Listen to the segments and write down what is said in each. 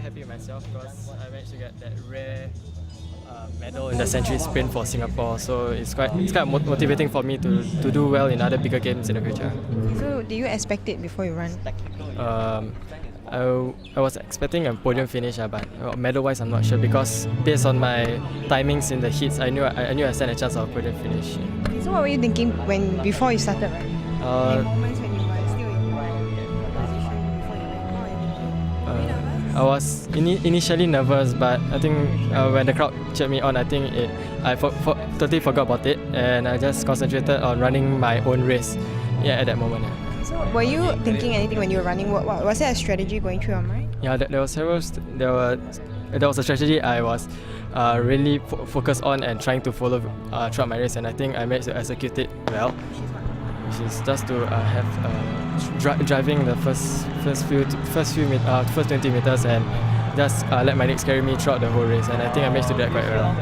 happy with myself because I managed to get that rare medal in the century sprint for Singapore. So it's quite motivating for me to do well in other bigger games in the future. So do you expect it before you run? Um, I was expecting a podium finish, but medal-wise I'm not sure because based on my timings in the heats, I knew I stand a chance of a podium finish. Okay, so what were you thinking before you started running? In moments when you were still in position before you went? Were you nervous? I was initially nervous, but I think when the crowd cheered me on, I think I totally forgot about it, and I just concentrated on running my own race. Yeah, at that moment. So were you thinking anything when you were running? Was there a strategy going through your mind? Yeah, there was a strategy I was really focused on and trying to follow throughout my race, and I think I managed to execute it well. Which is just to have driving the first 20 meters and just let my legs carry me throughout the whole race, and I think I managed to do that quite well.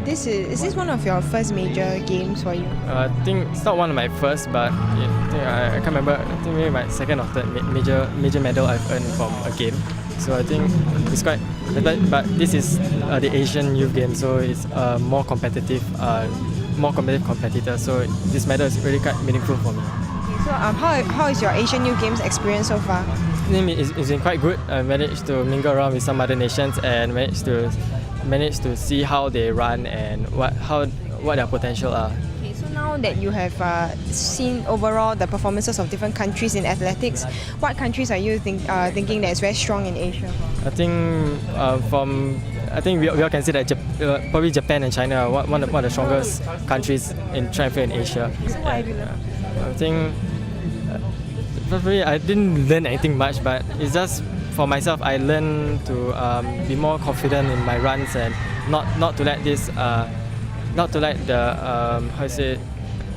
So is this one of your first major games for you? I think it's not one of my first, but I can't remember. I think maybe my second or third major medal I've earned from a game. So I think it's quite. But this is the Asian Youth Games, so it's more competitive competitor. So this medal is really quite meaningful for me. Okay, so how is your Asian Youth Games experience so far? It's been quite good. I managed to mingle around with some other nations and managed to see how they run and what their potential are. Okay, so now that you have seen overall the performances of different countries in athletics, what countries are you thinking that is very strong in Asia? I think we all can say that probably Japan and China are one of the strongest countries in track and field in Asia. So what have you learned? I think probably I didn't learn anything much, but it's just for myself. I learned to be more confident in my runs and not to let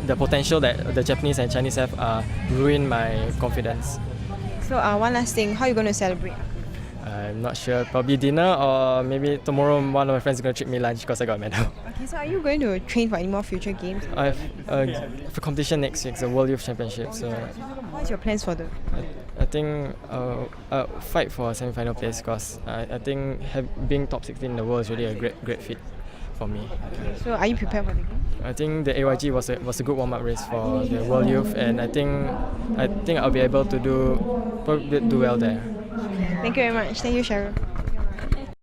the potential that the Japanese and Chinese have ruin my confidence. So one last thing, how are you going to celebrate? I'm not sure. Probably dinner, or maybe tomorrow one of my friends is going to treat me lunch because I got a medal. Okay, so are you going to train for any more future games? I have a competition next week, the World Youth Championship. So what's your plans for the? I think I'll fight for a semi-final place because I think being top 16 in the world is really a great feat for me. So are you prepared for the game? I think the AYG was a good warm-up race for the World Youth, and I think I'll be able to do well there. Thank you very much. Thank you, Shahrir.